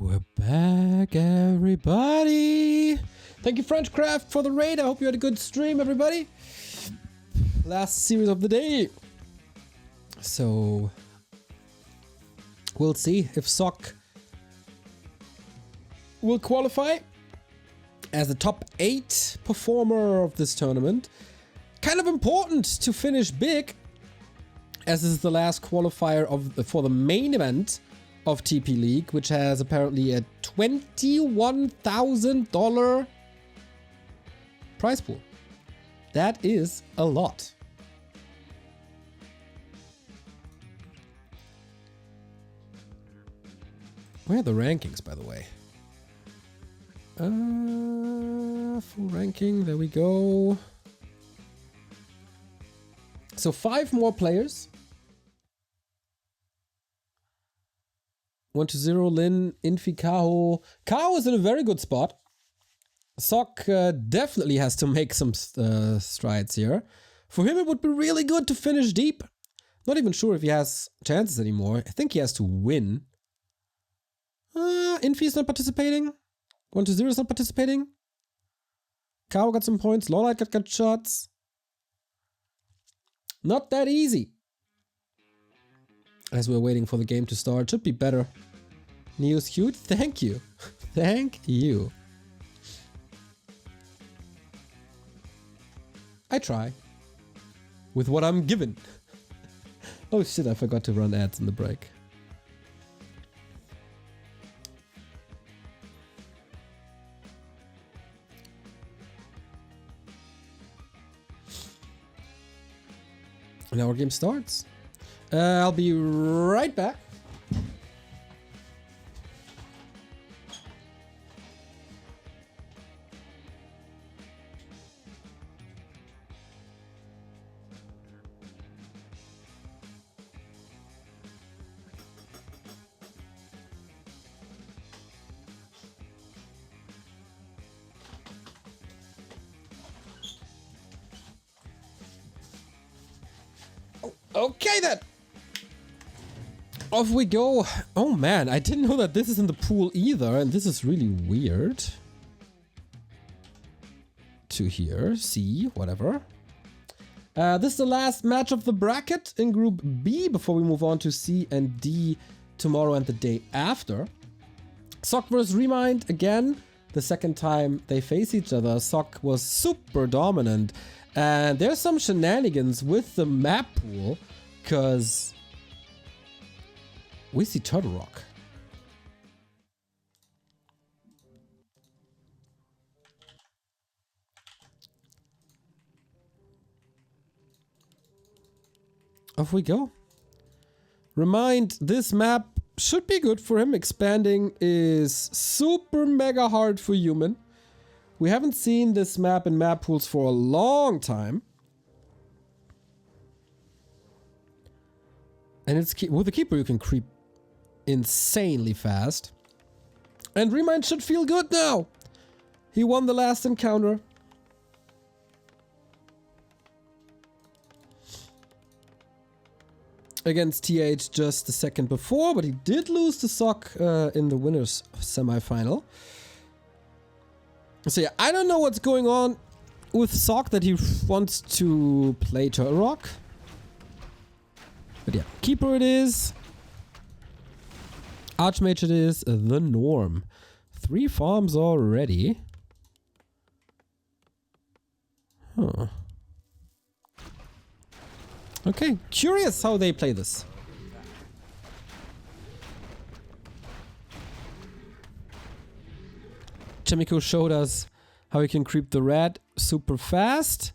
We're back, everybody. Thank you, Frenchcraft, for the raid. I hope you had a good stream, everybody. Last series of the day. So we'll see if Sock will qualify as the top 8 performer of this tournament. Kind of important to finish big, as this is the last qualifier for the main event of TP League, which has apparently a $21,000 prize pool. That is a lot. Where are the rankings, by the way? Full ranking, there we go. So 5 more players. 1-0, Lin, Infi, Kaho. Kaho is in a very good spot. Sock definitely has to make some strides here. For him, it would be really good to finish deep. Not even sure if he has chances anymore. I think he has to win. Infi is not participating. 1-0 is not participating. Kaho got some points. Lolite got shots. Not that easy. As we're waiting for the game to start. Should be better. Neo's cute. Thank you. Thank you. I try. With what I'm given. Oh shit, I forgot to run ads in the break. And our game starts. I'll be right back. Okay then. Off we go. Oh man, I didn't know that this is in the pool either, and this is really weird. To hear, see, whatever. This is the last match of the bracket in Group B before we move on to C and D tomorrow and the day after. Sock vs ReMinD again. The second time they face each other, Sock was super dominant. And there's some shenanigans with the map pool, because we see Turtle Rock. Off we go. ReMinD, this map should be good for him. Expanding is super mega hard for human. We haven't seen this map in map pools for a long time. And it's with the keeper you can creep insanely fast. And ReMinD should feel good now. He won the last encounter. Against TH just the second before, but he did lose to Sock in the winners semifinal. So yeah, I don't know what's going on with Sock that he wants to play Turtle Rock. But yeah, keeper it is. Archmage it is the norm. 3 farms already. Huh. Okay, curious how they play this. Chemico showed us how he can creep the red super fast.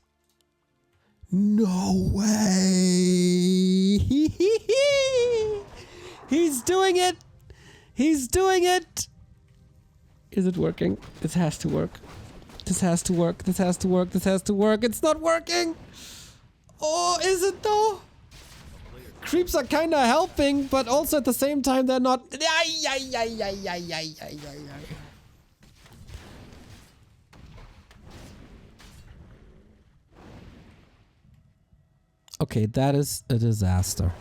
No way! He's doing it! He's doing it! Is it working? This has to work. This has to work. This has to work. This has to work. It's not working! Oh, is it though? Creeps are kinda helping, but also at the same time they're not. Okay, that is a disaster.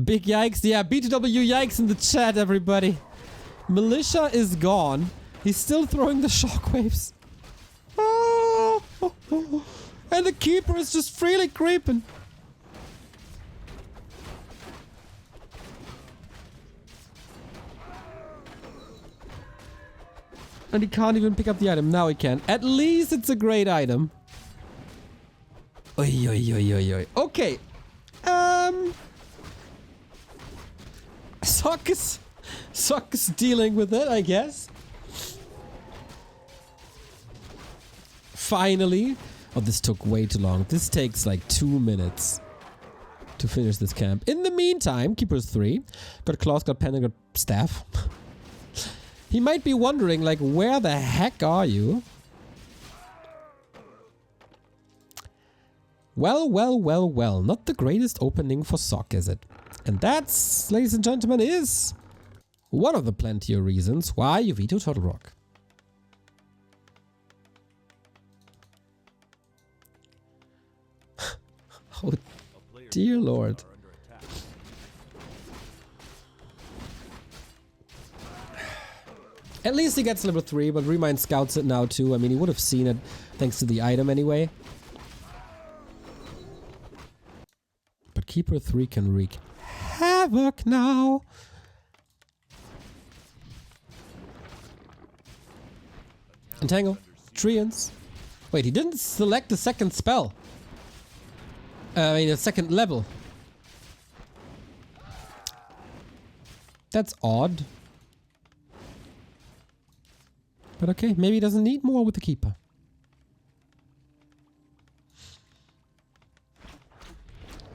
Big yikes. Yeah, BTW yikes in the chat, everybody. Militia is gone. He's still throwing the shockwaves. Oh, and the keeper is just freely creeping. And he can't even pick up the item. Now he can. At least it's a great item. Oi, oi, oi, oi, oi. Okay. Sock is dealing with it, I guess. Finally. Oh, this took way too long. This takes like 2 minutes to finish this camp. In the meantime, Keeper's 3. Got Claws, got Pen, and got Staff. He might be wondering, like, where the heck are you? Well, well, well, well. Not the greatest opening for Sock, is it? And that's, ladies and gentlemen, is one of the plenty of reasons why you veto Turtle Rock. Oh, dear Lord. At least he gets level 3, but ReMinD scouts it now too. I mean, he would have seen it thanks to the item anyway. But Keeper 3 can wreak havoc now. Entangle. Treants. Wait, he didn't select the second spell. I mean, the second level. That's odd. But okay, maybe he doesn't need more with the Keeper.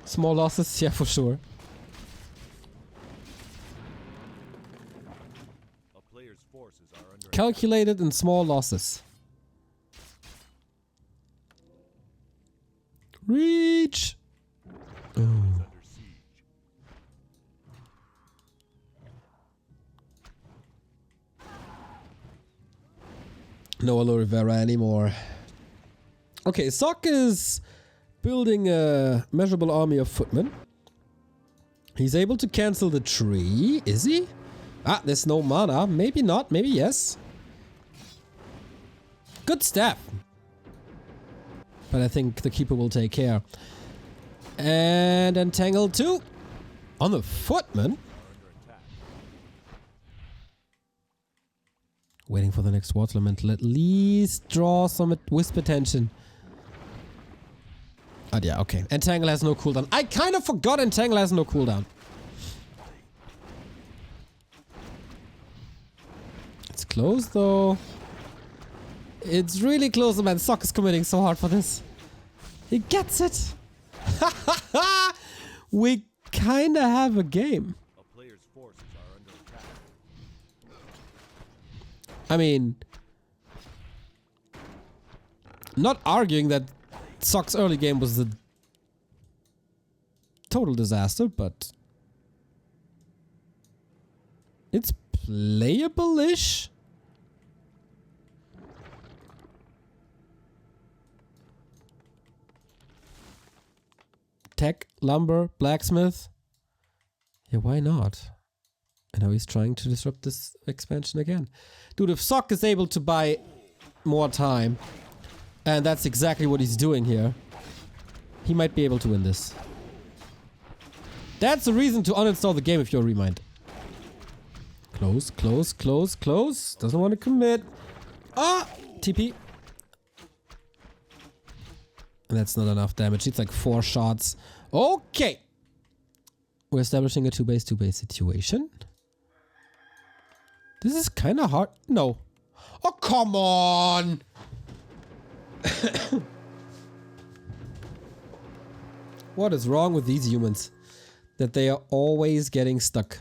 Small losses, yeah, for sure. A player's forces are under calculated in small losses. Reach! Oh. No aloe vera anymore. Okay, Sock is building a measurable army of footmen. He's able to cancel the tree. Is he? Ah, there's no mana. Maybe not. Maybe yes. Good step. But I think the Keeper will take care. And Entangle 2. On the footman. Waiting for the next Water Elemental. At least draw some wisp attention. Oh yeah, okay. Entangle has no cooldown. I kind of forgot Entangle has no cooldown. It's close though. It's really close, man. Sock is committing so hard for this. He gets it. We kind of have a game. I mean, not arguing that Sock's early game was a total disaster, but it's playable-ish. Tech, lumber, blacksmith. Yeah, why not? And now he's trying to disrupt this expansion again. Dude, if Sock is able to buy more time, and that's exactly what he's doing here, he might be able to win this. That's a reason to uninstall the game if you're ReMinD. Close, close, close, close. Doesn't want to commit. Ah! TP. And that's not enough damage. It's like 4 shots. Okay. We're establishing a 2-base situation. This is kind of hard. No. Oh, come on! What is wrong with these humans? That they are always getting stuck.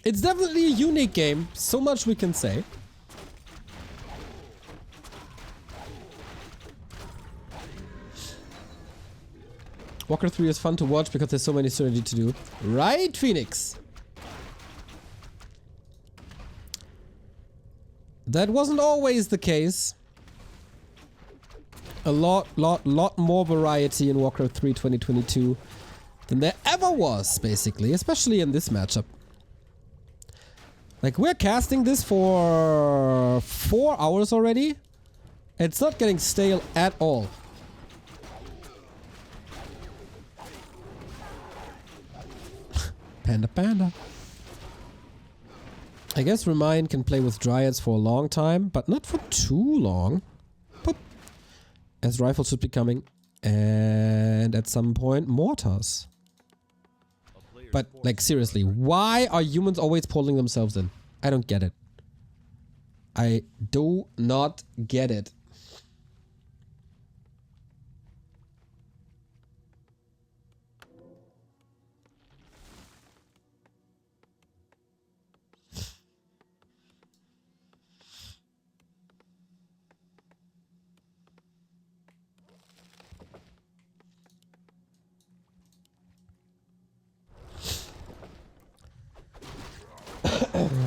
It's definitely a unique game. So much we can say. Warcraft 3 is fun to watch because there's so many synergy to do. Right, Phoenix? That wasn't always the case. A lot more variety in Warcraft 3 2022 than there ever was, basically, especially in this matchup. Like, we're casting this for 4 hours already. It's not getting stale at all. Panda panda. I guess ReMinD can play with Dryads for a long time, but not for too long. Boop. As rifles should be coming. And at some point, mortars. But, like, seriously, why are humans always pulling themselves in? I don't get it. I do not get it.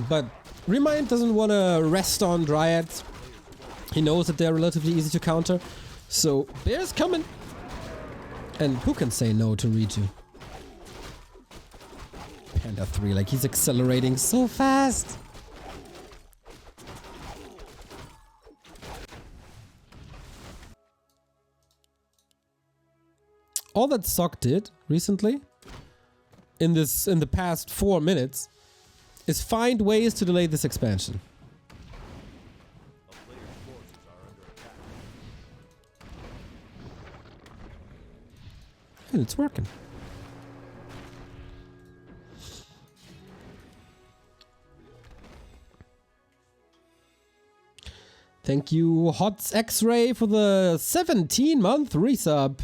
But ReMinD doesn't want to rest on Dryads. He knows that they're relatively easy to counter. So, Bear's coming. And who can say no to Riju? Panda 3, like he's accelerating so fast. All that Sock did recently, in the past 4 minutes, is find ways to delay this expansion. And it's working. Thank you, Hots X-Ray, for the 17-month resub.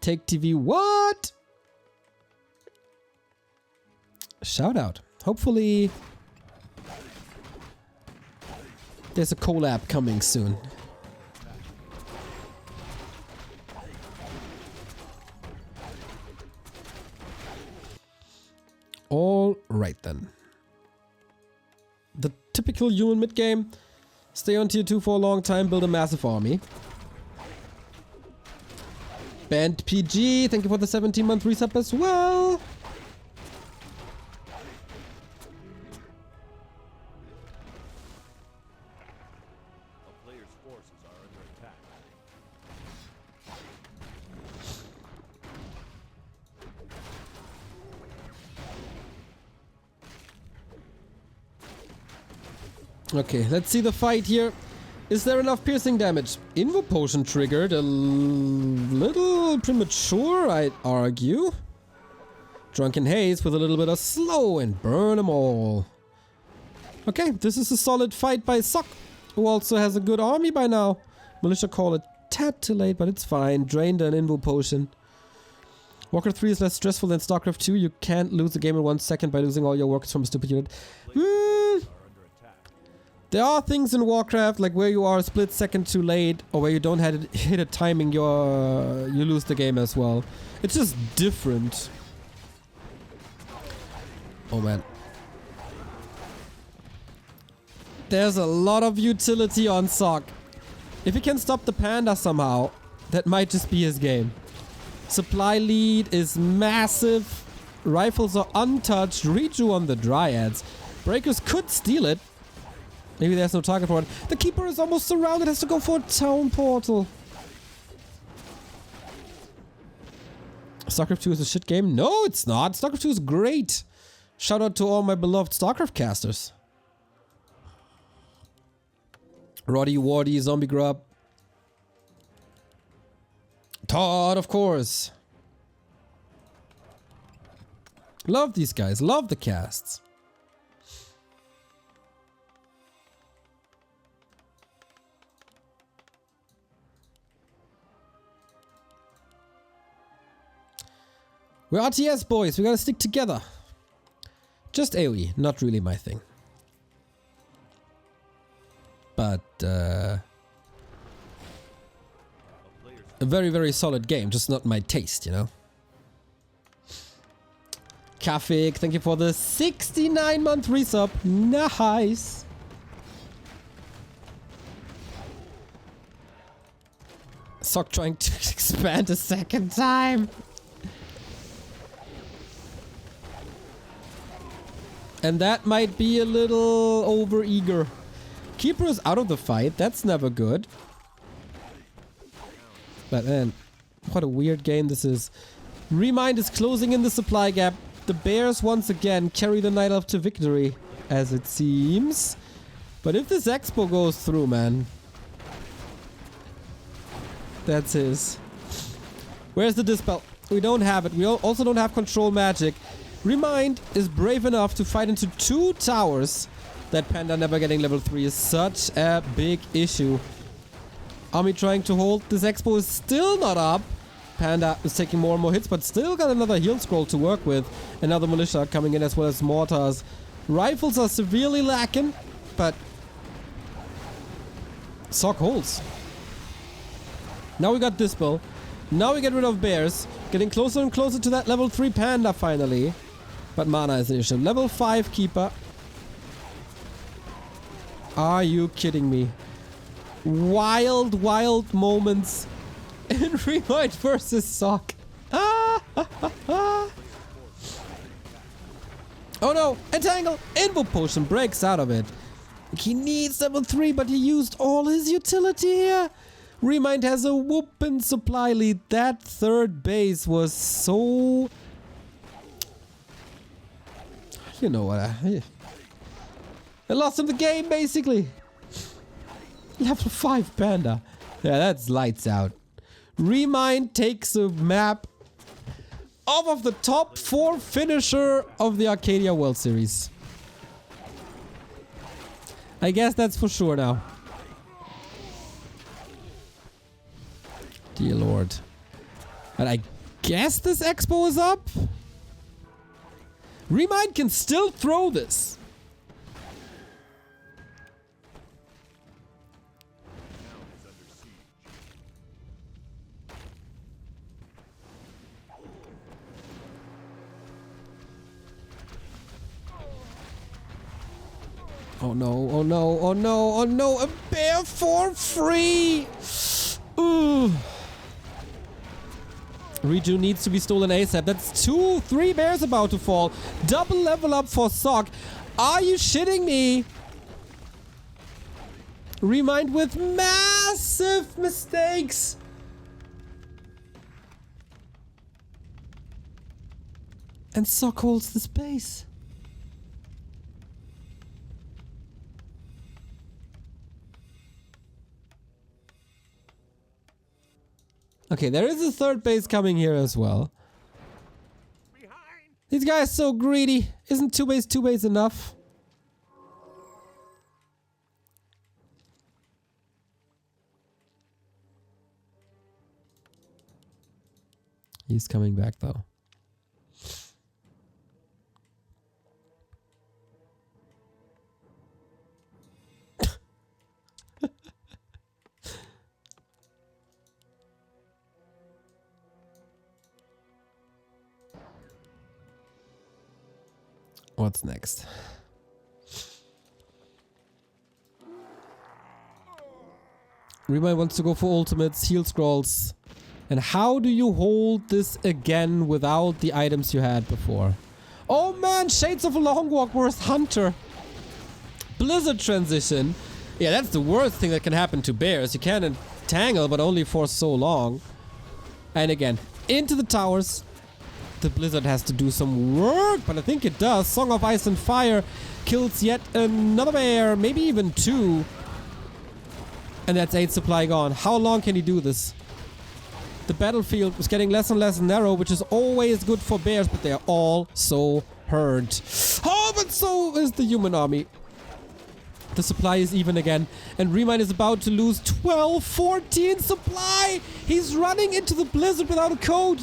Take TV, what? Shout out. Hopefully there's a collab coming soon. All right then. The typical human mid game. Stay on tier 2 for a long time, build a massive army. Band PG, thank you for the 17-month resub as well. Okay, let's see the fight here. Is there enough piercing damage? Invo potion triggered, a little premature, I'd argue. Drunken Haze with a little bit of slow and burn them all. Okay, this is a solid fight by Sock, who also has a good army by now. Militia call it tad too late, but it's fine. Drained an Invo potion. Warcraft 3 is less stressful than StarCraft 2. You can't lose a game in 1 second by losing all your workers from a stupid unit. There are things in Warcraft, like where you are a split second too late, or where you don't hit a timing, you lose the game as well. It's just different. Oh man. There's a lot of utility on Sock. If he can stop the Panda somehow, that might just be his game. Supply lead is massive. Rifles are untouched. Riju on the Dryads. Breakers could steal it. Maybe there's no target for it. The Keeper is almost surrounded, has to go for a town portal. StarCraft 2 is a shit game? No, it's not. StarCraft 2 is great. Shout out to all my beloved StarCraft casters. Roddy, Wardy, Zombie Grub. Todd, of course. Love these guys. Love the casts. We're RTS boys, we gotta stick together. Just AoE, not really my thing. But, a very, very solid game, just not my taste, you know? Kafik, thank you for the 69-month resub. Nice. Sock trying to expand a second time. And that might be a little over-eager. Keeper is out of the fight. That's never good. But man, what a weird game this is. ReMinD is closing in the supply gap. The Bears once again carry the Night Elf to victory, as it seems. But if this Expo goes through, man... That's his. Where's the Dispel? We don't have it. We also don't have Control Magic. ReMinD is brave enough to fight into 2 towers. That Panda never getting level 3 is such a big issue. Army trying to hold. This Expo is still not up. Panda is taking more and more hits, but still got another heal scroll to work with. Another militia coming in as well as mortars. Rifles are severely lacking, but Sock holds. Now we got Dispel. Now we get rid of Bears. Getting closer and closer to that level 3 Panda finally. But mana is an issue. Level 5 Keeper. Are you kidding me? Wild, wild moments in ReMinD versus Sock. Oh no! Entangle! Invo Potion breaks out of it. He needs level 3, but he used all his utility here. ReMinD has a whoopin' supply lead. That third base was so... You know what? I lost him the game, basically. Level 5 Panda. Yeah, that's lights out. ReMinD takes a map off of the top 4 finisher of the Arcadia World Series. I guess that's for sure now. Dear Lord. And I guess this Expo is up? ReMinD can still throw this. Oh no, oh no, oh no, oh no, a bear for free! Ooh. Reju needs to be stolen ASAP. That's 3 bears about to fall. Double level up for Sock. Are you shitting me? ReMinD with massive mistakes. And Sock holds the space. Okay, there is a third base coming here as well. Behind. These guys are so greedy. Isn't 2 base enough? He's coming back though. What's next? ReMinD wants to go for ultimates, heal scrolls. And how do you hold this again without the items you had before? Oh man, Shades of a Long Walk worth Hunter. Blizzard transition. Yeah, that's the worst thing that can happen to bears. You can entangle, but only for so long. And again, into the towers. The Blizzard has to do some work, but I think it does. Song of Ice and Fire kills yet another bear, maybe even 2. And that's 8 supply gone. How long can he do this? The battlefield is getting less and less narrow, which is always good for bears, but they're all so hurt. Oh, but so is the human army. The supply is even again, and ReMinD is about to lose 12, 14 supply. He's running into the Blizzard without a code.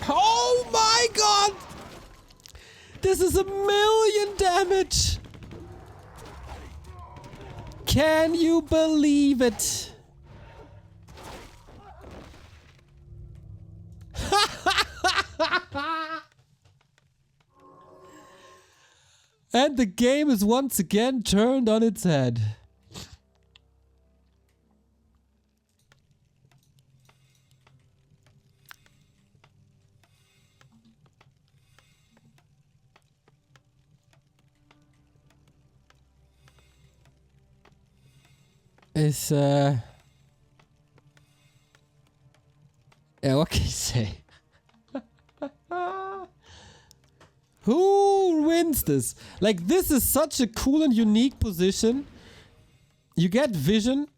Oh my god! This is 1,000,000 damage! Can you believe it? And the game is once again turned on its head. is yeah, what can you say? Who wins this? Like, this is such a cool and unique position. You get vision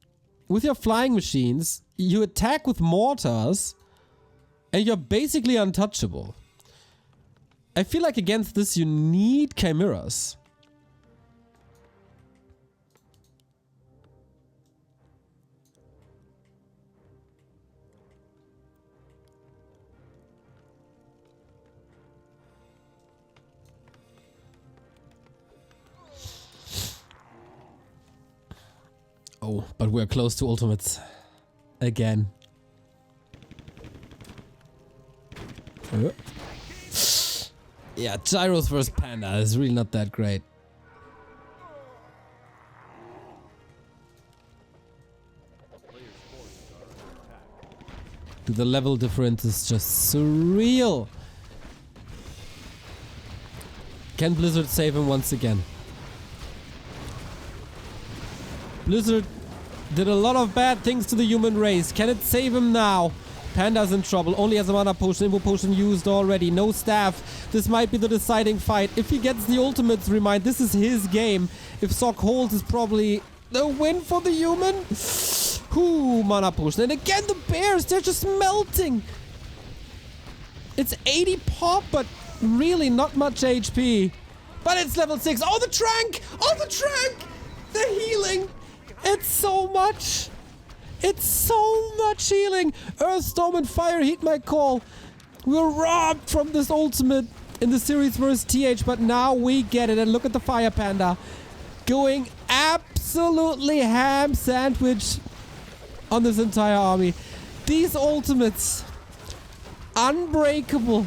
with your flying machines, you attack with mortars, and you're basically untouchable. I feel like against this you need chimeras. Oh, but we're close to ultimates. Again. Yeah, Gyros vs Panda is really not that great. Dude, the level difference is just surreal. Can Blizzard save him once again? Blizzard did a lot of bad things to the human race. Can it save him now? Panda's in trouble. Only has a mana potion. Info potion used already. No staff. This might be the deciding fight. If he gets the ultimates, ReMinD, this is his game. If Sock holds, is probably the win for the human. Ooh, mana potion. And again, the bears, they're just melting. It's 80 pop, but really not much HP. But it's level 6. Oh, the trank! Oh, the trank! The healing! It's so much! It's so much healing! Earthstorm and Fire Heat my call. We were robbed from this ultimate in the series versus TH, but now we get it. And look at the Fire Panda. Going absolutely ham sandwich on this entire army. These ultimates. Unbreakable.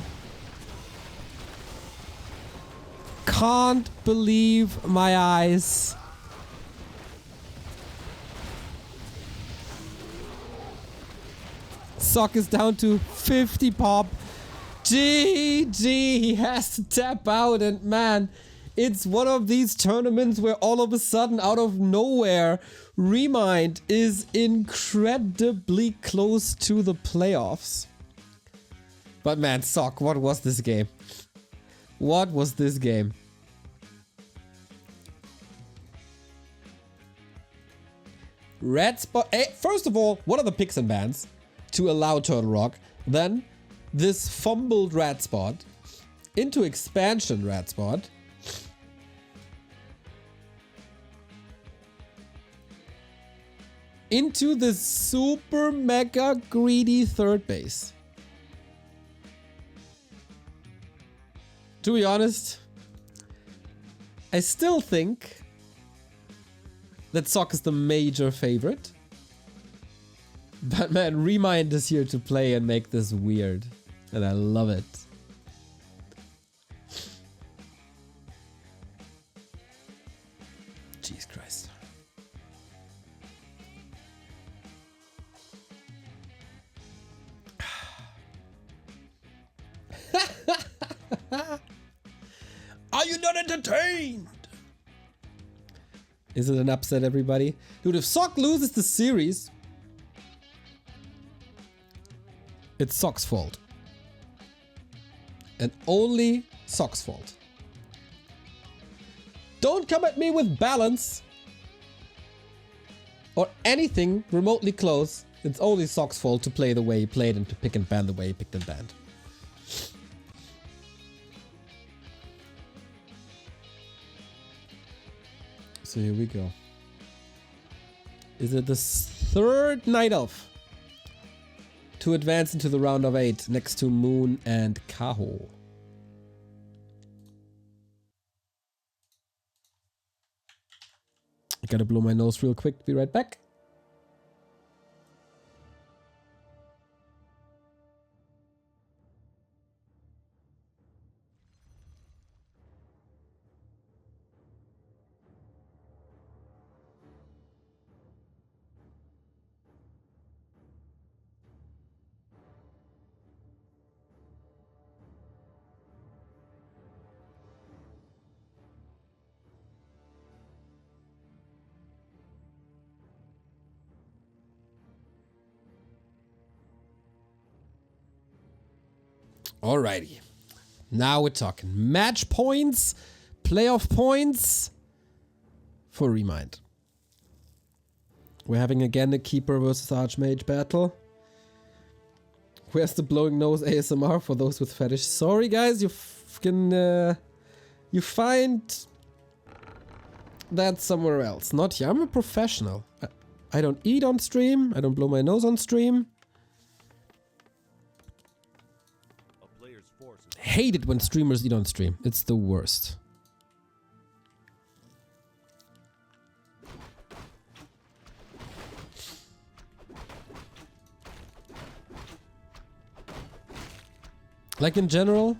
Can't believe my eyes. Sock is down to 50 pop. GG, he has to tap out, and man, it's one of these tournaments where all of a sudden, out of nowhere, ReMinD is incredibly close to the playoffs. But man, Sock, what was this game? What was this game? Red spot. First of all, what are the picks and bans to allow Turtle Rock? Then this fumbled red spot into expansion red spot. Into this super mega greedy third base. To be honest, I still think that Sock is the major favorite. But man, ReMinD is here to play and make this weird. And I love it. Jesus Christ. Are you not entertained? Is it an upset, everybody? Dude, if Sock loses the series, it's Sock's fault. And only Sock's fault. Don't come at me with balance or anything remotely close. It's only Sock's fault to play the way he played and to pick and ban the way he picked and banned. So here we go. Is it the third Night Elf to advance into the round of 8 next to Moon and Kaho? I gotta blow my nose real quick. Be right back. Alrighty. Now we're talking match points, playoff points for ReMinD. We're having again a Keeper versus Archmage battle. Where's the blowing nose ASMR for those with fetish? Sorry guys, you can you find that somewhere else. Not here. I'm a professional. I don't eat on stream. I don't blow my nose on stream. Hate it when streamers eat on stream. It's the worst. Like in general,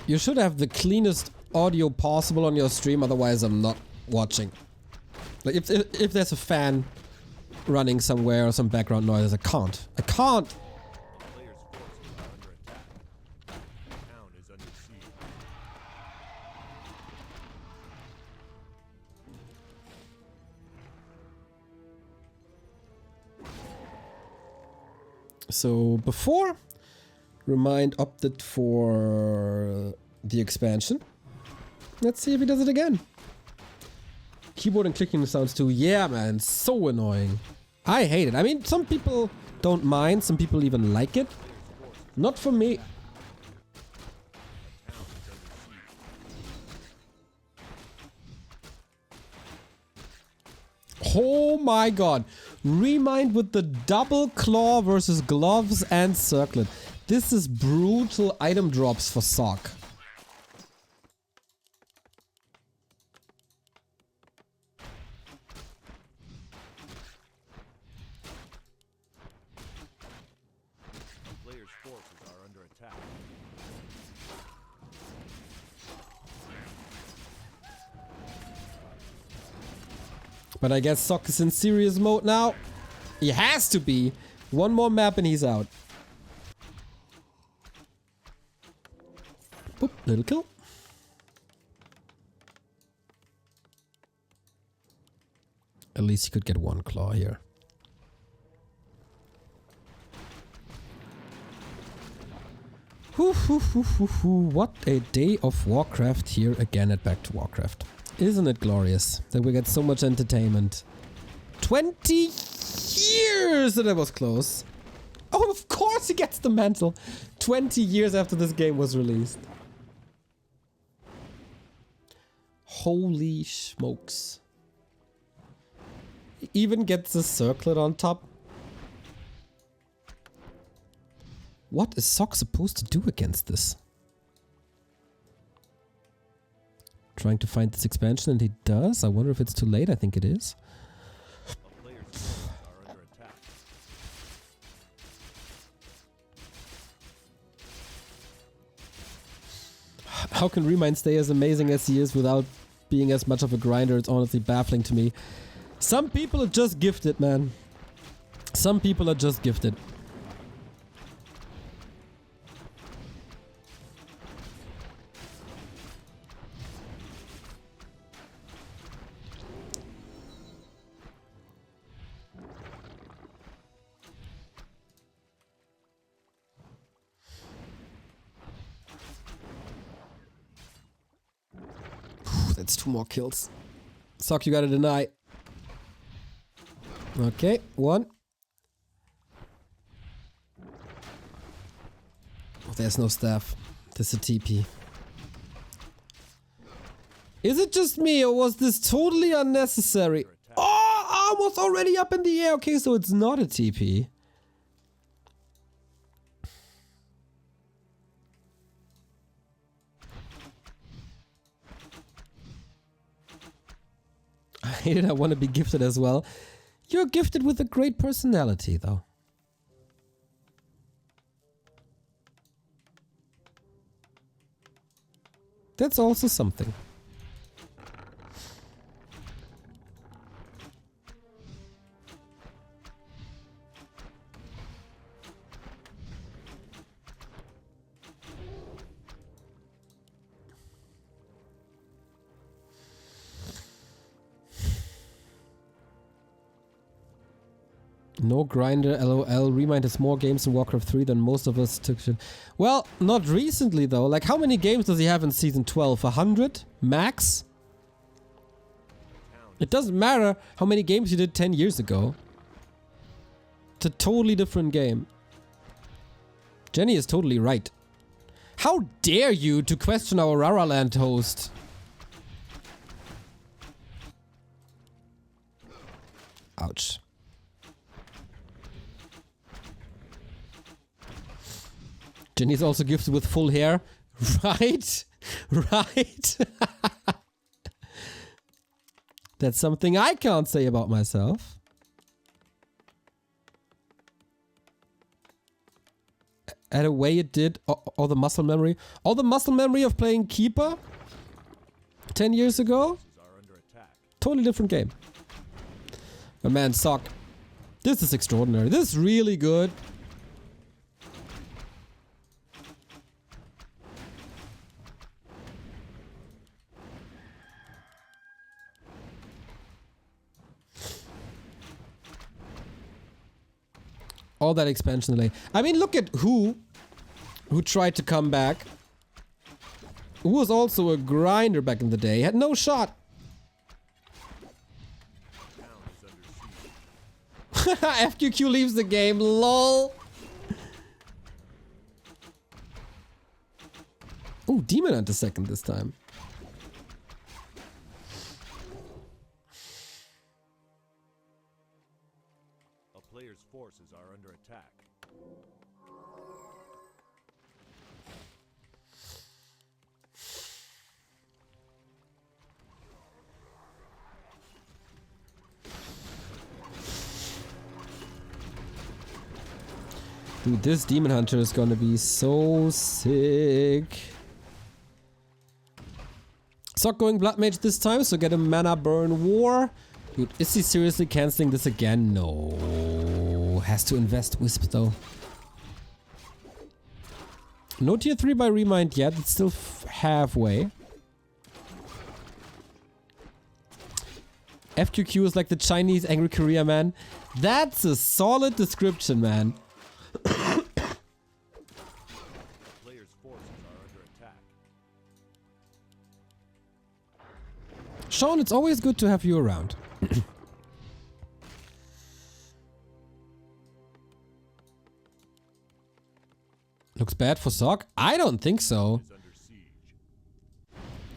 you should have the cleanest audio possible on your stream, otherwise I'm not watching. Like if there's a fan running somewhere or some background noise, I can't. So before, ReMinD opted for the expansion. Let's see if he does it again. Keyboard and clicking sounds too. Yeah, man, so annoying. I hate it. I mean, some people don't mind, some people even like it. Not for me. Oh my god. ReMinD with the double claw versus gloves and circlet. This is brutal item drops for Sock. Player's forces are under attack. But I guess Sock is in serious mode now. He has to be. One more map and he's out. Boop, little kill. At least he could get one claw here. What a day of Warcraft here again at Back to Warcraft. Isn't it glorious that we get so much entertainment? 20 years that I was close. Oh, of course he gets the mantle. 20 years after this game was released. Holy smokes. He even gets a circlet on top. What is Sock supposed to do against this? Trying to find this expansion and he does. I wonder if it's too late. I think it is. How can ReMinD stay as amazing as he is without being as much of a grinder? It's honestly baffling to me. Some people are just gifted, man. Some people are just gifted. That's 2 more kills. Sock, you gotta deny. Okay, 1. Oh, there's no staff. There's a TP. Is it just me or was this totally unnecessary? Oh, arm was already up in the air. Okay, so it's not a TP. I hate it. I want to be gifted as well. You're gifted with a great personality, though. That's also something. No grinder, LOL. ReMinD has more games in Warcraft 3 than most of us took. Well, not recently though. Like, how many games does he have in Season 12? 100? Max? It doesn't matter how many games you did 10 years ago. It's a totally different game. Jenny is totally right. How dare you to question our Raraland host? Ouch. Jenny's also gifted with full hair. Right? Right? That's something I can't say about myself. And a way it did all the muscle memory. All the muscle memory of playing Keeper 10 years ago. Totally different game. But man, Sock. This is extraordinary. This is really good. All that expansion delay. I mean, look at who tried to come back. Who was also a grinder back in the day. Had no shot. FQQ leaves the game. LOL. Ooh, Demon Hunter second this time. A player's forces are under attack. Dude, this Demon Hunter is gonna be so sick. Sock going Blood Mage this time, so get a mana burn war. Dude, is he seriously cancelling this again? No. Has to invest Wisp though. No tier 3 by ReMinD yet, it's still halfway. FQQ is like the Chinese angry Korea man. That's a solid description, man. Player's forces are under attack. Sean, it's always good to have you around. Looks bad for Sock? I don't think so.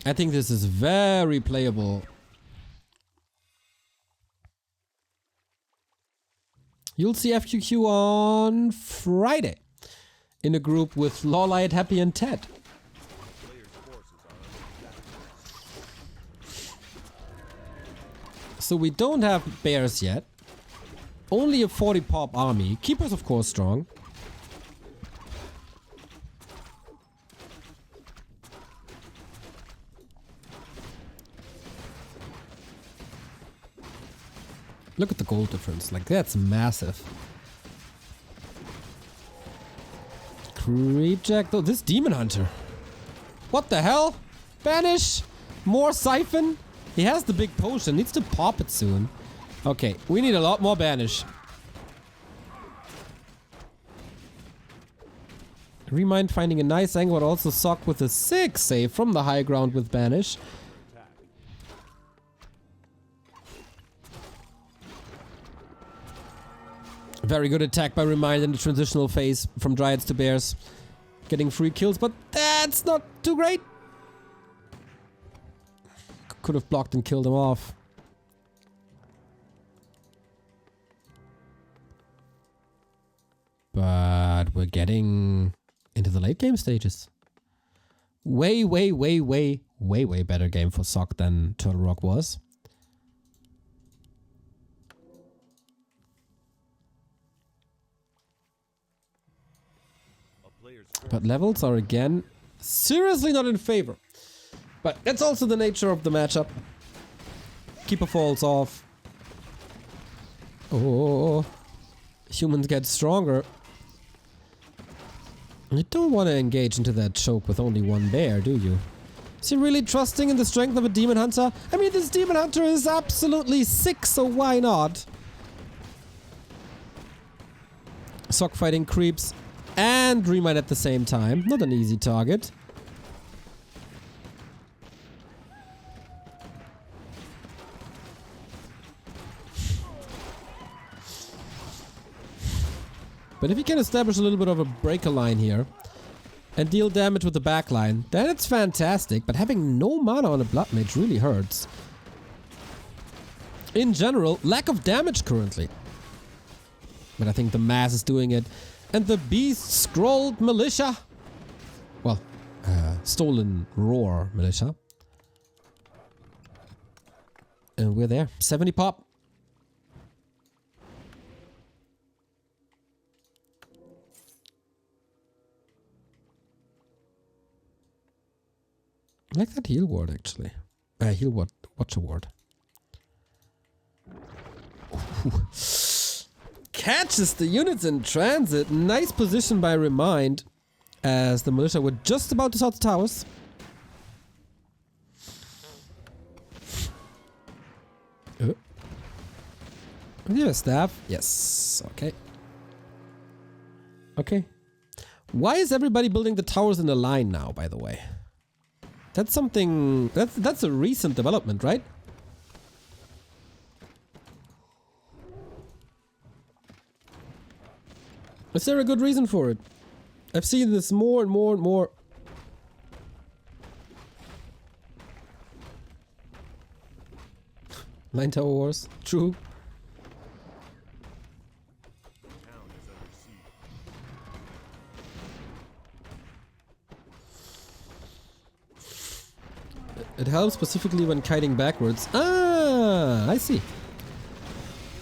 I think this is very playable. You'll see FQQ on Friday in a group with Lawlight, Happy, and Ted. So we don't have bears yet. Only a 40 pop army. Keeper's of course strong. Look at the gold difference. Like, that's massive. Creepjack though. This Demon Hunter. What the hell? Banish? More Siphon? He has the big potion. Needs to pop it soon. Okay, we need a lot more Banish. ReMinD finding a nice angle, but also Sock with a sick save from the high ground with Banish. Very good attack by ReMinD in the transitional phase from Dryads to Bears. Getting free kills, but that's not too great. Could have blocked and killed him off. But we're getting into the late game stages. Way better game for Sock than Turtle Rock was. But levels are again seriously not in favor. But that's also the nature of the matchup. Keeper falls off. Oh, humans get stronger. You don't want to engage into that choke with only one bear, do you? Is he really trusting in the strength of a Demon Hunter? I mean, this Demon Hunter is absolutely sick, so why not? Sock fighting creeps and ReMinD at the same time. Not an easy target. But if you can establish a little bit of a breaker line here and deal damage with the back line, then it's fantastic. But having no mana on a Blood Mage really hurts. In general, lack of damage currently. But I think the mass is doing it. And the beast scrolled militia. Well, stolen roar militia. And we're there. 70 pop. I like that heal ward actually. Heal ward, watch award. Catches the units in transit. Nice position by ReMinD as the militia were just about to start the towers. Do you have a staff? Yes. Okay. Okay. Why is everybody building the towers in a line now, by the way? That's something... That's a recent development, right? Is there a good reason for it? I've seen this more and more and more. Line Tower Wars. True. It helps specifically when kiting backwards. Ah, I see.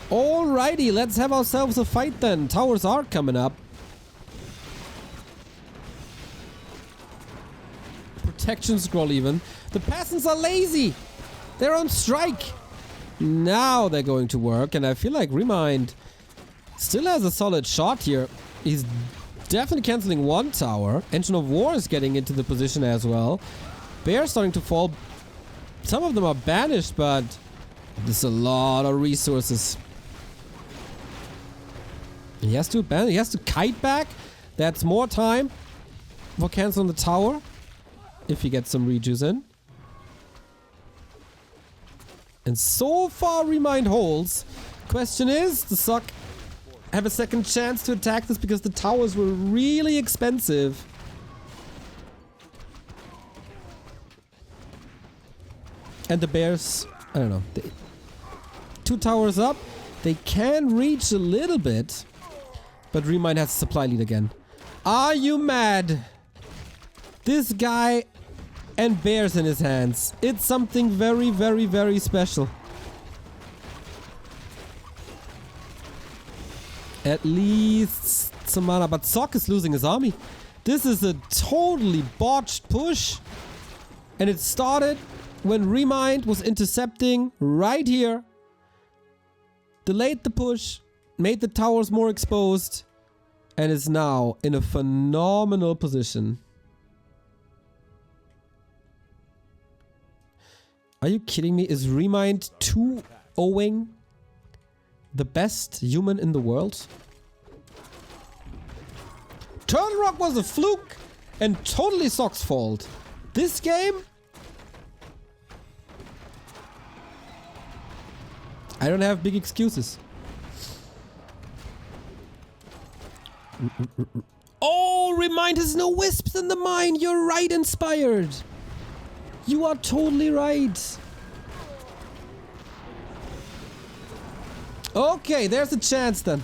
Alrighty, let's have ourselves a fight then. Towers are coming up. Protection scroll even. The peasants are lazy. They're on strike. Now they're going to work, and I feel like ReMinD still has a solid shot here. He's definitely canceling one tower. Engine of War is getting into the position as well. Bear starting to fall. Some of them are banished, but there's a lot of resources. He has to abandon. He has to kite back. That's more time for canceling the tower. If he gets some rejuice in. And so far ReMinD holds. Question is, the Suck have a second chance to attack this because the towers were really expensive. And the Bears, I don't know. Two towers up. They can reach a little bit. But ReMinD has a supply lead again. Are you mad? This guy and bears in his hands. It's something very, very, very special. At least some mana. But Sock is losing his army. This is a totally botched push. And it started when ReMinD was intercepting right here. Delayed the push. Made the towers more exposed. And is now in a phenomenal position. Are you kidding me? Is ReMinD 2-0ing the best human in the world? Turtle Rock was a fluke and totally Sock's fault. This game? I don't have big excuses. Oh, ReMinD has no wisps in the mine. You're right, Inspired. You are totally right. Okay, there's a chance then.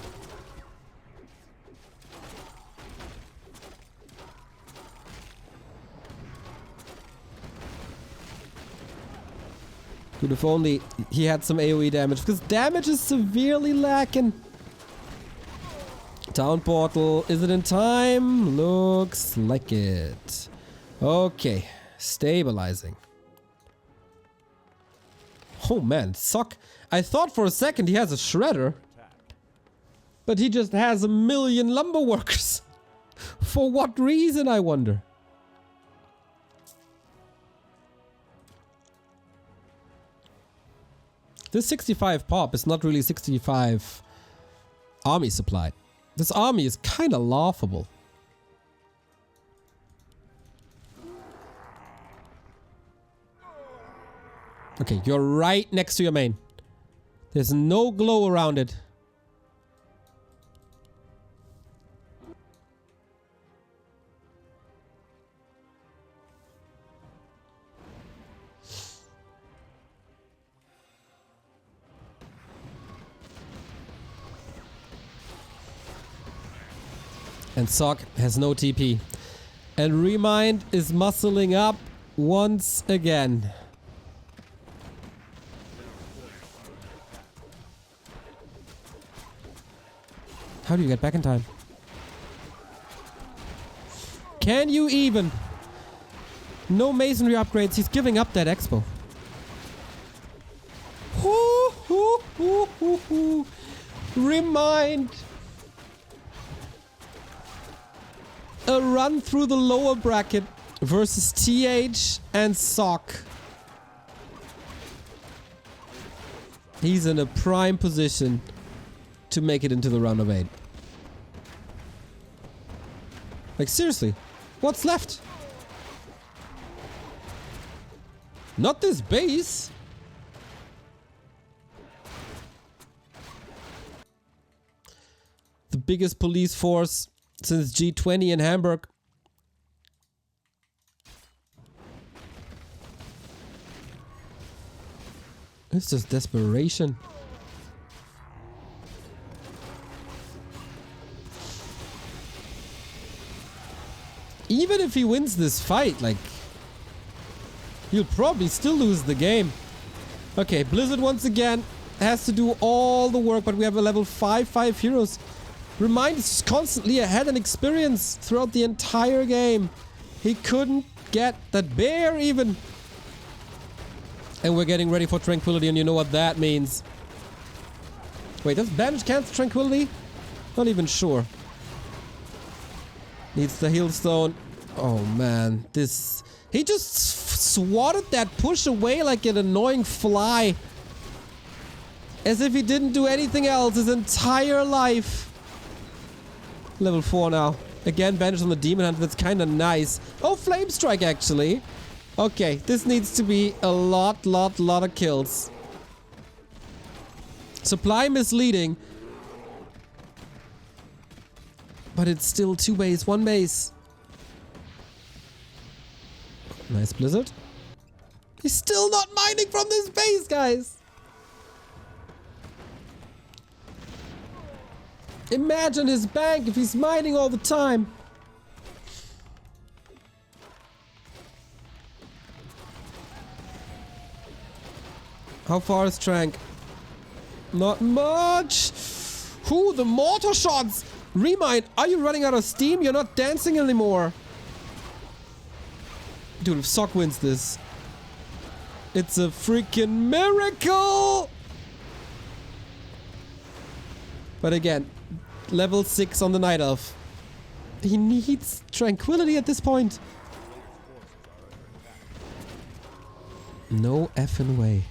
Dude, if only he had some AoE damage, because damage is severely lacking. Town portal, is it in time? Looks like it. Okay, stabilizing. Oh man, Sock. I thought for a second he has a shredder. But he just has 1,000,000 lumber workers. For what reason, I wonder? This 65 pop is not really 65 army supply. This army is kind of laughable. Okay, you're right next to your main. There's no glow around it. And Sock has no TP. And ReMinD is muscling up once again. How do you get back in time? Can you even? No masonry upgrades. He's giving up that expo. ReMinD. A run through the lower bracket versus TH and Sock. He's in a prime position to make it into the round of 8. Like, seriously, what's left? Not this base. The biggest police force since G20 in Hamburg. It's just desperation. Even if he wins this fight, like, he'll probably still lose the game. Okay, Blizzard once again has to do all the work, but we have a level 5 heroes. ReMinD is constantly ahead in experience throughout the entire game. He couldn't get that bear even. And we're getting ready for Tranquility, and you know what that means. Wait, does Bandage cancel Tranquility? Not even sure. Needs the heal stone. Oh man, this... He just swatted that push away like an annoying fly. As if he didn't do anything else his entire life. Level 4 now. Again, bandage on the Demon Hunter. That's kind of nice. Oh, Flame Strike, actually. Okay, this needs to be a lot of kills. Supply misleading. But it's still 2 base, 1 base. Nice Blizzard. He's still not mining from this base, guys. Imagine his bank if he's mining all the time. How far is Trank? Not much. Who? The mortar shots. ReMinD, are you running out of steam? You're not dancing anymore. Dude, if Sock wins this, it's a freaking miracle. But again, level 6 on the Night Elf. He needs Tranquility at this point. No effing way.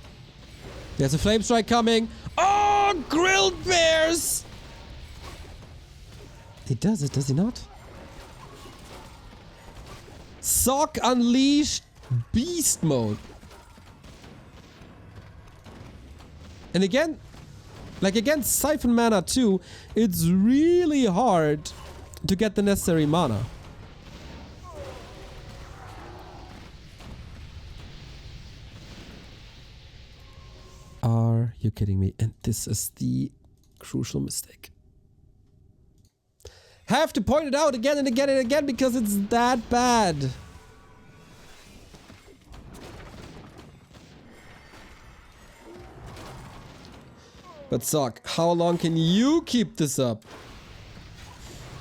There's a Flame Strike coming. Oh, grilled bears! He does it, does he not? Sock unleashed beast mode. And again, like against Siphon Mana 2, it's really hard to get the necessary mana. Are you kidding me? And this is the crucial mistake. Have to point it out again and again and again because it's that bad. But Sock, how long can you keep this up?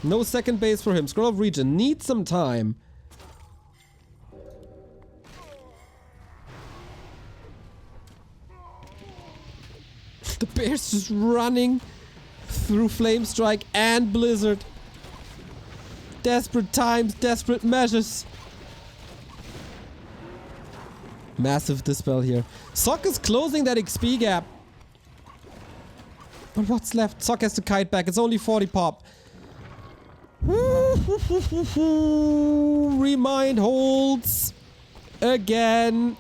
No second base for him. Scroll of Region needs some time. The bear's just running through Flame Strike and Blizzard. Desperate times, desperate measures. Massive dispel here. Sock is closing that XP gap. But what's left? Sock has to kite back. It's only 40 pop. ReMinD holds again.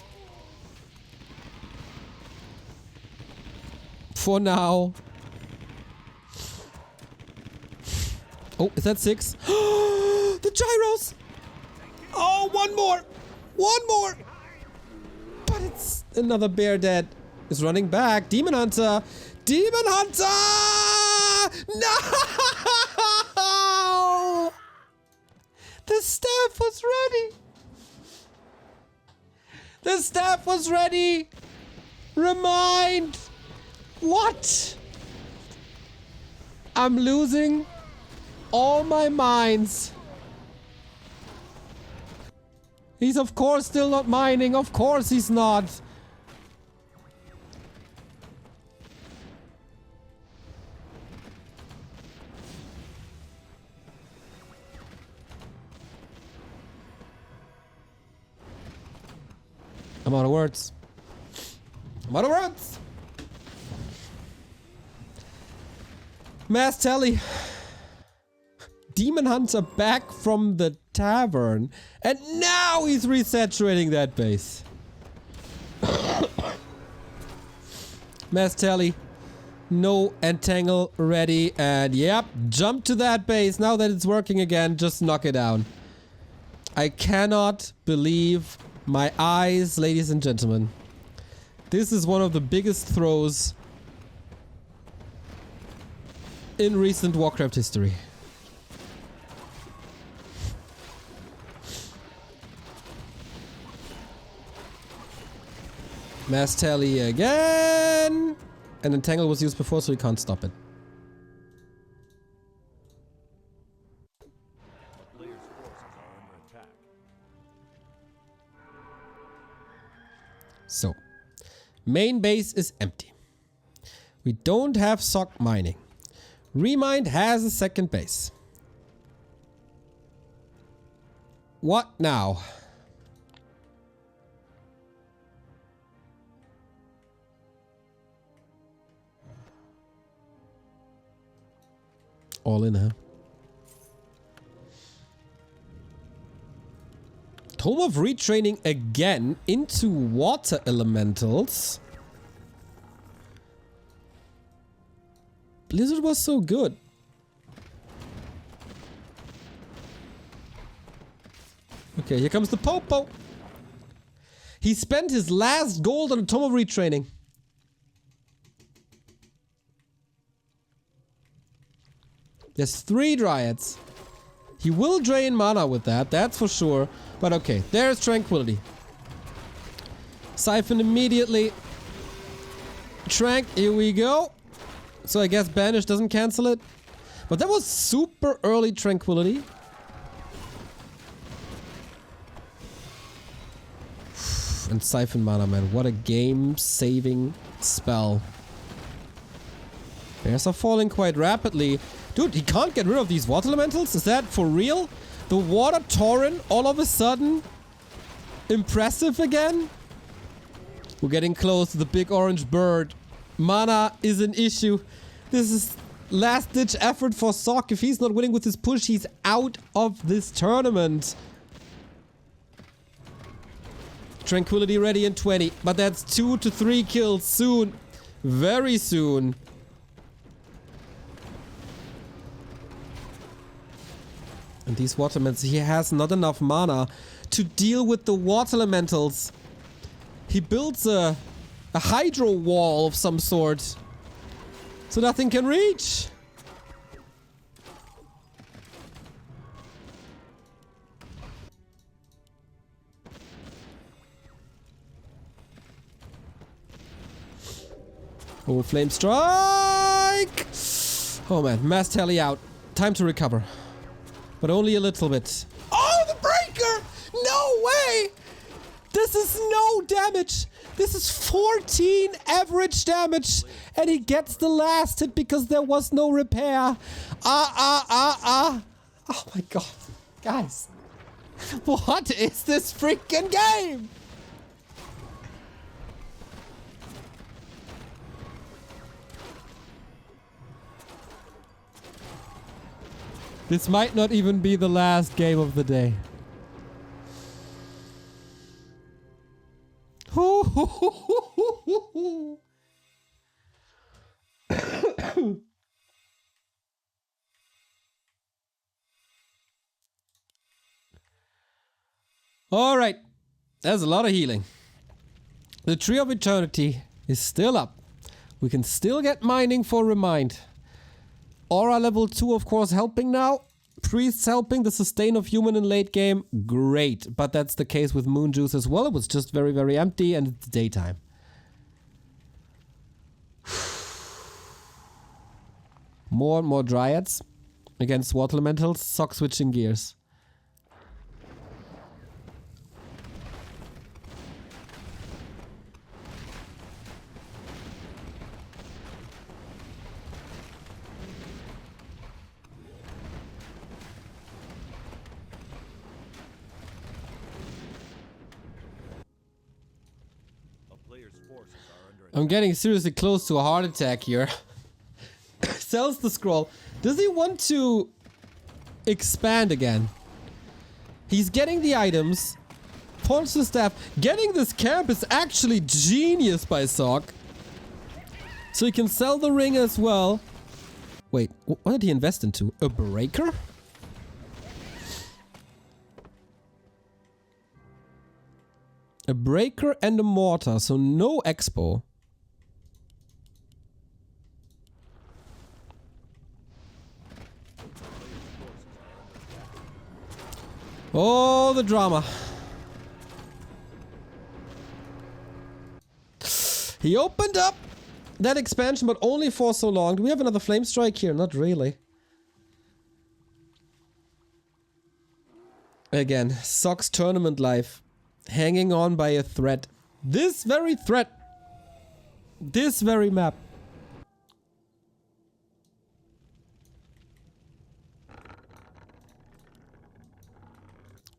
For now. Oh, is that 6? The gyros! Oh, one more! One more! But it's another bear dead. Is running back. Demon Hunter! Demon Hunter! No! The staff was ready! The staff was ready! ReMinD! What? I'm losing all my minds. He's of course still not mining. Of course he's not. I'm out of words. I'm out of words. Mass Telly. Demon Hunter back from the tavern. And now he's resaturating that base. Mass Telly. No entangle ready. And yep, jump to that base. Now that it's working again, just knock it down. I cannot believe my eyes, ladies and gentlemen. This is one of the biggest throws in recent Warcraft history. Mass Tally again! And Entangle was used before, so we can't stop it. Player's forces are under attack. So, main base is empty. We don't have sock mining. ReMinD has a second base. What now? All in, huh? Tome of Retraining again into water elementals. Blizzard was so good. Okay, here comes the Popo. He spent his last gold on a Tome of Retraining. There's 3 Dryads. He will drain mana with that, that's for sure. But okay, there's Tranquility. Siphon immediately. Trank, here we go. So I guess Banish doesn't cancel it. But that was super early Tranquility. And Siphon mana, man. What a game-saving spell. Bears are falling quite rapidly. Dude, he can't get rid of these water elementals? Is that for real? The water Tauren all of a sudden impressive again? We're getting close to the big orange bird. Mana is an issue. This is last ditch effort for Sok. If he's not winning with his push, he's out of this tournament. Tranquility ready in 20, but that's 2 to 3 kills soon. Very soon. And these water elementals, he has not enough mana to deal with the water elementals. He builds a hydro wall of some sort, so nothing can reach. Oh, flame strike! Oh man, mass tally out. Time to recover. But only a little bit. Oh, the breaker! No way! This is no damage. This is 14 average damage. And he gets the last hit because there was no repair. Oh my god. Guys. What is this freaking game? This might not even be the last game of the day. All right. There's a lot of healing. The Tree of Eternity is still up. We can still get mining for ReMinD. Aura level 2, of course, helping now. Priests helping. The sustain of human in late game. Great. But that's the case with Moon Juice as well. It was just very, very empty and it's daytime. More and more Dryads against Water Elementals. Sock switching gears. I'm getting seriously close to a heart attack here. Sells the scroll. Does he want to expand again? He's getting the items. Pawns the staff. Getting this camp is actually genius by Sock. So he can sell the ring as well. Wait, what did he invest into? A breaker? A breaker and a mortar, so no expo. Oh, the drama. He opened up that expansion, but only for so long. Do we have another flame strike here? Not really. Again, Sock's tournament life. Hanging on by a thread. This very thread. This very map.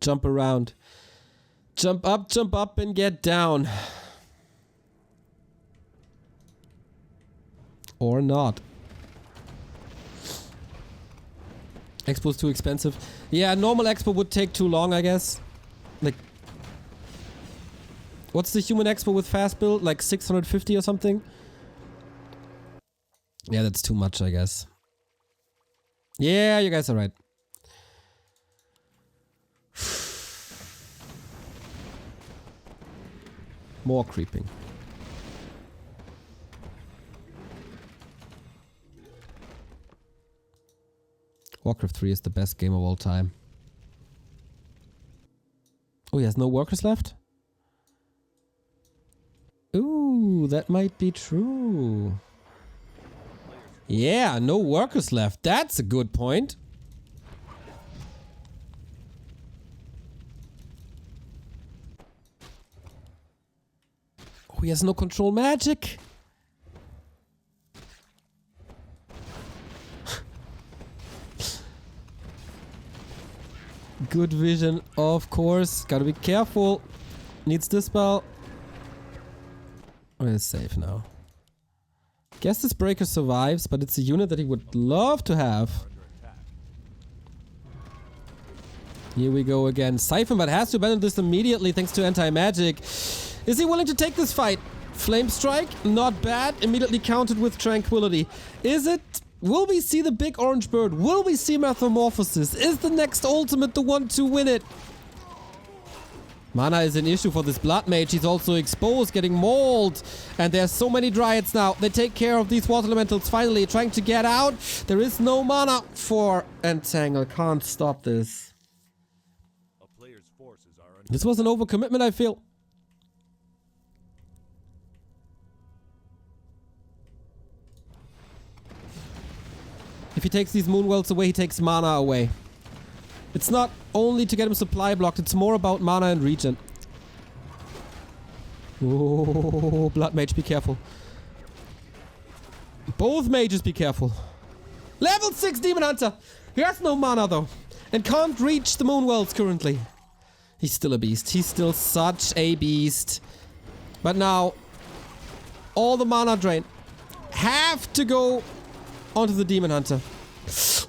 Jump around. Jump up and get down. Or not. Expo's too expensive. Yeah, normal expo would take too long, I guess. Like, what's the human expo with fast build? Like 650 or something? Yeah, that's too much, I guess. Yeah, you guys are right. More creeping. Warcraft 3 is the best game of all time. Oh, he has no workers left? Ooh, that might be true. Yeah, no workers left. That's a good point. Oh, he has no control magic. Good vision, of course. Gotta be careful. Needs dispel. We're safe now. Guess this breaker survives, but it's a unit that he would love to have. Here we go again. Siphon, but has to abandon this immediately thanks to anti-magic. Is he willing to take this fight? Flame Strike? Not bad. Immediately countered with Tranquility. Is it? Will we see the big orange bird? Will we see Metamorphosis? Is the next ultimate the one to win it? Mana is an issue for this Blood Mage. He's also exposed, getting mauled. And there's so many Dryads now. They take care of these Water Elementals finally, trying to get out. There is no mana for Entangle. Can't stop this. This was an overcommitment, I feel. If he takes these Moonwells away, he takes mana away. It's not only to get him supply blocked, it's more about mana and regen. Oh, Blood Mage, be careful. Both mages, be careful. Level 6 Demon Hunter! He has no mana though, and can't reach the Moonwells currently. He's still a beast. He's still such a beast. But now, all the mana drain have to go onto the Demon Hunter.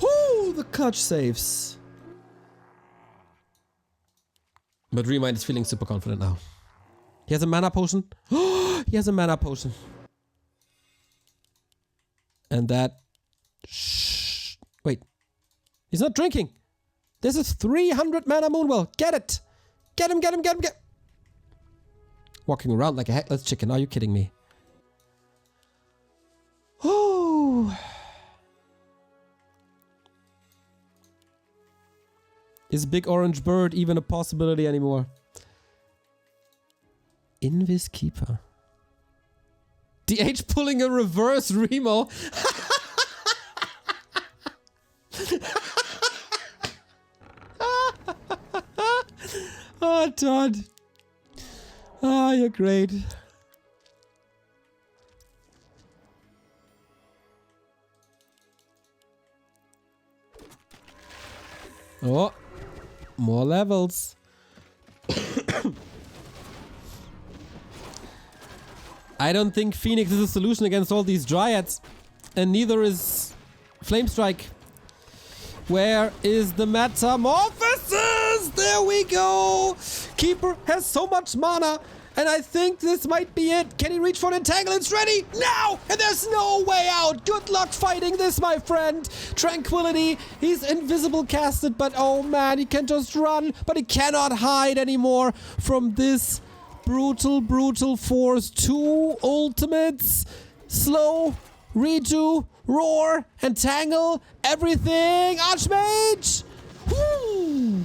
Ooh, the clutch saves. But ReMinD is feeling super confident now. He has a mana potion. He has a mana potion. And that... Shh. Wait. He's not drinking. This is 300 mana Moonwell. Get it. Get him, get him, get him, get... Walking around like a heckless chicken. Are you kidding me? Oh. Is Big Orange Bird even a possibility anymore? Invis Keeper. DH pulling a reverse Remo. Oh, Todd. Oh, you're great. Oh, more levels. I don't think Phoenix is a solution against all these Dryads. And neither is Flamestrike. Where is the Metamorphosis? There we go! Keeper has so much mana. And I think this might be it. Can he reach for an entangle? It's ready now! And there's no way out. Good luck fighting this, my friend. Tranquility. He's invisible casted, but oh man, he can just run. But he cannot hide anymore from this brutal, brutal force. 2 ultimates. Slow, redo, roar, entangle, everything. Archmage! Woo!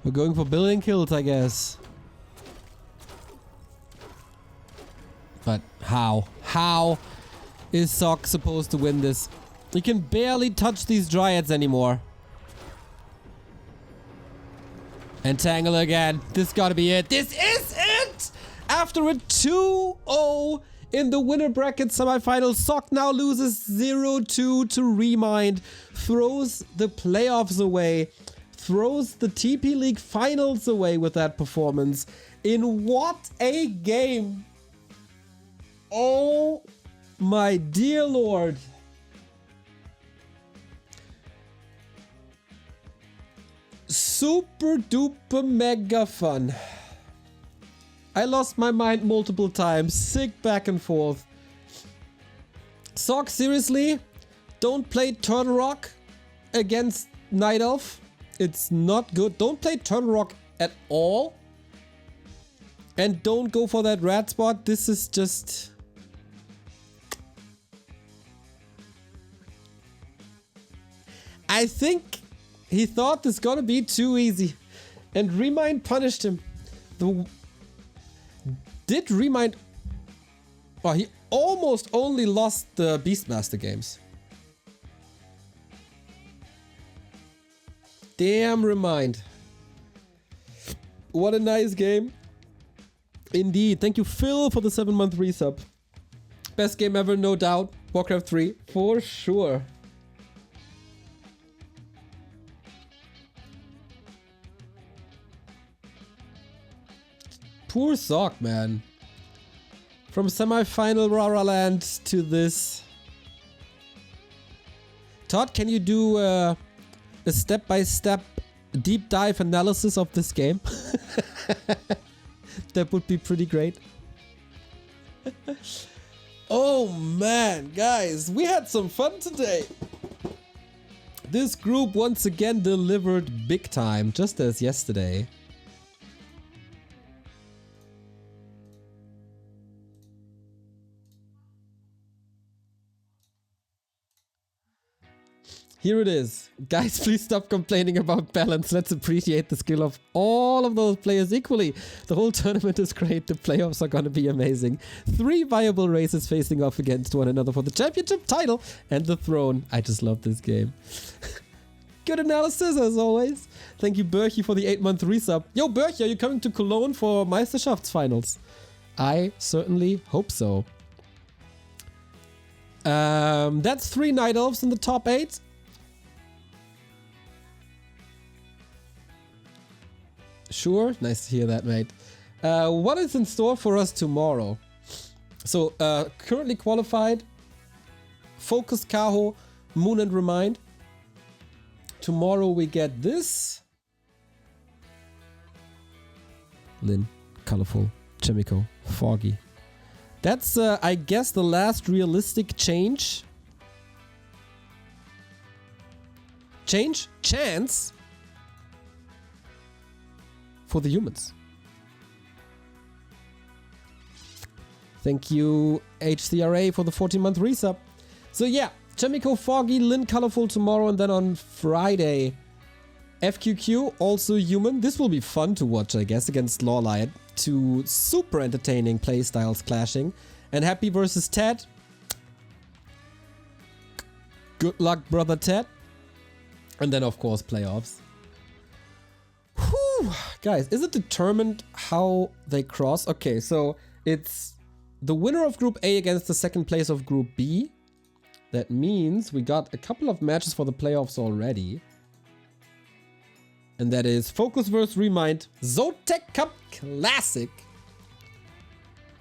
We're going for building kills, I guess. But how? How is Sock supposed to win this? He can barely touch these Dryads anymore. Entangle again. This gotta be it. This is it! After a 2-0 in the winner bracket semifinal, Sock now loses 0-2 to ReMinD, throws the playoffs away, throws the TP League finals away with that performance. In what a game! Oh my dear lord. Super duper mega fun. I lost my mind multiple times, sick back and forth. Sock, seriously? Don't play Turtle Rock against Night Elf. It's not good. Don't play Turtle Rock at all. And don't go for that rat spot. This is just... I think he thought this gonna be too easy. And ReMinD punished him. Did ReMinD... Oh, he almost only lost the Beastmaster games. Damn ReMinD. What a nice game. Indeed. Thank you, Phil, for the 7-month resub. Best game ever, no doubt. Warcraft 3, for sure. Poor Sock, man. From semi-final Rara Land to this. Todd, can you do a step-by-step deep dive analysis of this game? That would be pretty great. Oh man, guys, we had some fun today. This group once again delivered big time, just as yesterday. Here it is. Guys, please stop complaining about balance. Let's appreciate the skill of all of those players equally. The whole tournament is great. The playoffs are going to be amazing. 3 viable races facing off against one another for the championship title and the throne. I just love this game. Good analysis as always. Thank you, Berchi, for the 8-month resub. Yo, Berchi, are you coming to Cologne for Meisterschaftsfinals? I certainly hope so. That's 3 Night Elves in the top 8. Sure, nice to hear that, mate. What is in store for us tomorrow? So, currently qualified, Focus, Kaho, Moon and ReMinD. Tomorrow we get this. Lin, Colorful, Chemical, Foggy. That's, I guess, the last realistic change. Chance for the humans. Thank you, HCRA, for the 14-month resub. So yeah, Chemical, Foggy, Lin, Colorful tomorrow, and then on Friday, FQQ, also human. This will be fun to watch, I guess, against Lawlight. 2 super entertaining playstyles clashing. And Happy versus Ted. Good luck, brother Ted. And then, of course, playoffs. Whew. Guys, is it determined how they cross? Okay, so it's the winner of Group A against the second place of Group B. That means we got a couple of matches for the playoffs already. And that is Focus vs ReMinD, Zotac Cup Classic,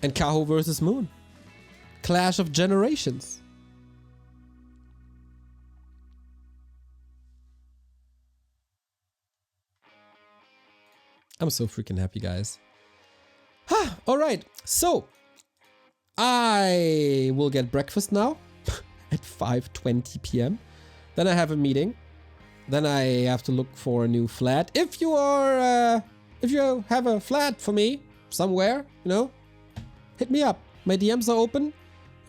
and Kaho vs Moon. Clash of Generations. I'm so freaking happy, guys. Alright, so I will get breakfast now at 5:20 p.m. Then I have a meeting. Then I have to look for a new flat. If you have a flat for me somewhere, you know, hit me up. My DMs are open.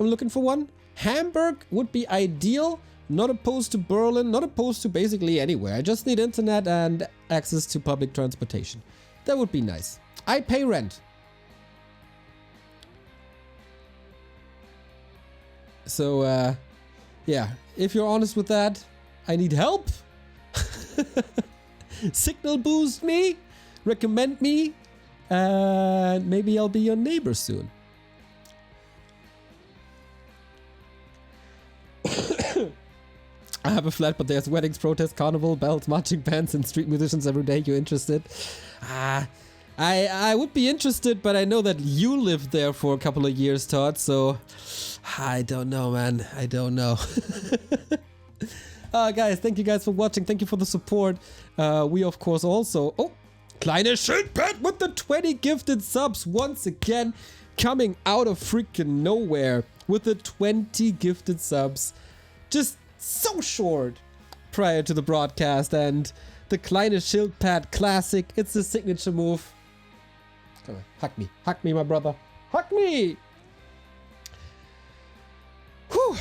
I'm looking for one. Hamburg would be ideal. Not opposed to Berlin. Not opposed to basically anywhere. I just need internet and access to public transportation. That would be nice. I pay rent. So, yeah, if you're honest with that, I need help. Signal boost me, recommend me, and maybe I'll be your neighbor soon. I have a flat, but there's weddings, protests, carnival, bells, marching bands, and street musicians every day. You interested? I would be interested, but I know that you lived there for a couple of years, Todd, so I don't know, man. I don't know. Guys, thank you guys for watching. Thank you for the support. We, of course, also... Oh, Kleine Schildpad with the 20 gifted subs once again. Coming out of freaking nowhere with the 20 gifted subs. Just so short prior to the broadcast. And the Kleine Schildpad Classic. It's the signature move. Come on, hug me. Hug me, my brother. Hug me! Whew.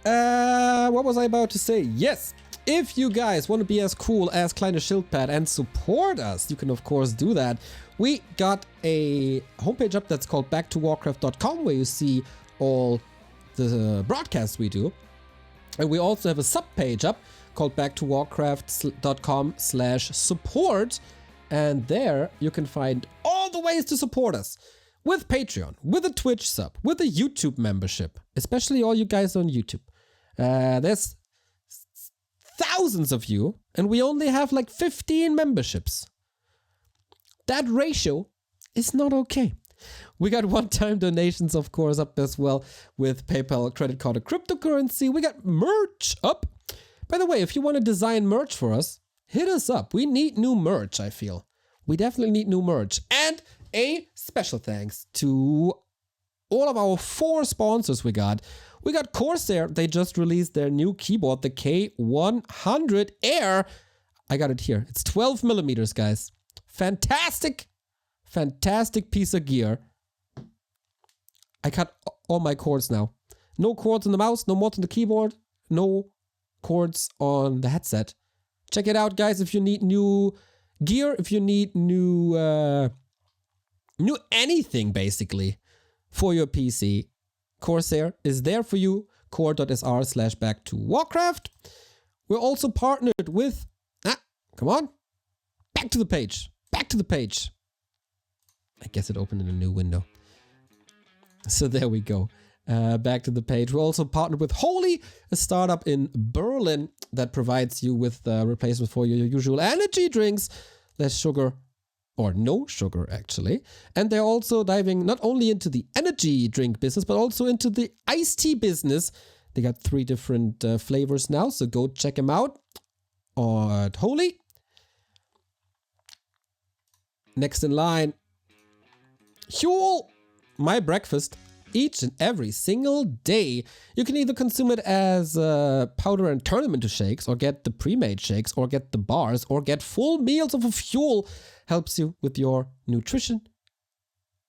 What was I about to say? Yes, if you guys want to be as cool as Kleine Schildpad and support us, you can of course do that. We got a homepage up that's called backtowarcraft.com where you see all the broadcasts we do. And we also have a sub page up called backtowarcraft.com/support. And there you can find all the ways to support us. With Patreon, with a Twitch sub, with a YouTube membership, especially all you guys on YouTube. There's thousands of you, and we only have like 15 memberships. That ratio is not okay. We got one-time donations, of course, up as well with PayPal, credit card, or cryptocurrency. We got merch up. By the way, if you want to design merch for us, hit us up. We need new merch, I feel. We definitely need new merch. And a special thanks to all of our 4 sponsors we got. We got Corsair. They just released their new keyboard, the K100 Air. I got it here. It's 12 millimeters, guys. Fantastic, fantastic piece of gear. I cut all my cords now. No cords on the mouse, no more on the keyboard, no cords on the headset. Check it out, guys, if you need new gear, if you need new anything, basically, for your PC. Corsair is there for you. core.sr/backtowarcraft. We're also partnered with... come on. Back to the page. Back to the page. I guess it opened in a new window. So there we go. Back to the page. We're also partnered with Holy, a startup in Berlin that provides you with replacements for your usual energy drinks. Less sugar, or no sugar actually. And they're also diving not only into the energy drink business, but also into the iced tea business. They got 3 different flavors now, so go check them out at Holy. Next in line, Huel, my breakfast. Each and every single day. You can either consume it as powder and turn them into shakes, or get the pre-made shakes, or get the bars, or get full meals of Fuel. Helps you with your nutrition.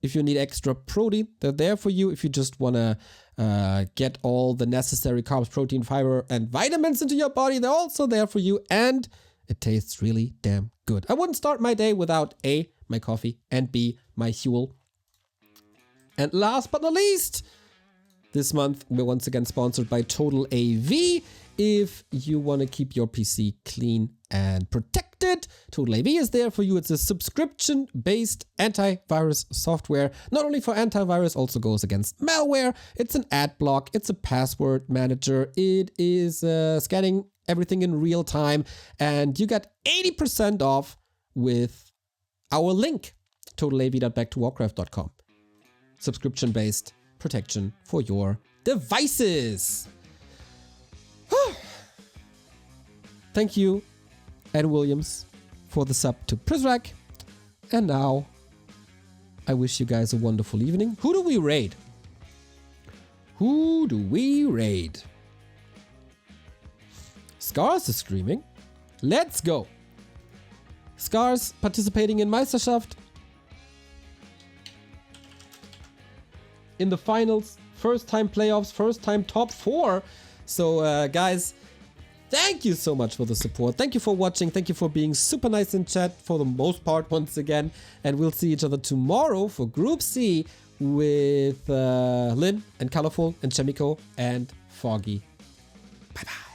If you need extra protein, they're there for you. If you just want to get all the necessary carbs, protein, fiber, and vitamins into your body, they're also there for you. And it tastes really damn good. I wouldn't start my day without A, my coffee, and B, my Fuel. And last but not least, this month we're once again sponsored by Total AV. If you want to keep your PC clean and protected, Total AV is there for you. It's a subscription-based antivirus software. Not only for antivirus, also goes against malware. It's an ad block. It's a password manager. It is scanning everything in real time. And you get 80% off with our link, totalav.backtowarcraft.com. Subscription-based protection for your devices. Thank you, Ed Williams, for the sub to Prizrak. And now, I wish you guys a wonderful evening. Who do we raid? Who do we raid? Scars is streaming. Let's go. Scars participating in Meisterschaft. In the finals, first time playoffs, first time top 4. So guys, thank you so much for the support. Thank you for watching. Thank you for being super nice in chat for the most part once again. And we'll see each other tomorrow for Group C with Lynn and Colorful and Chemico and Foggy. Bye bye.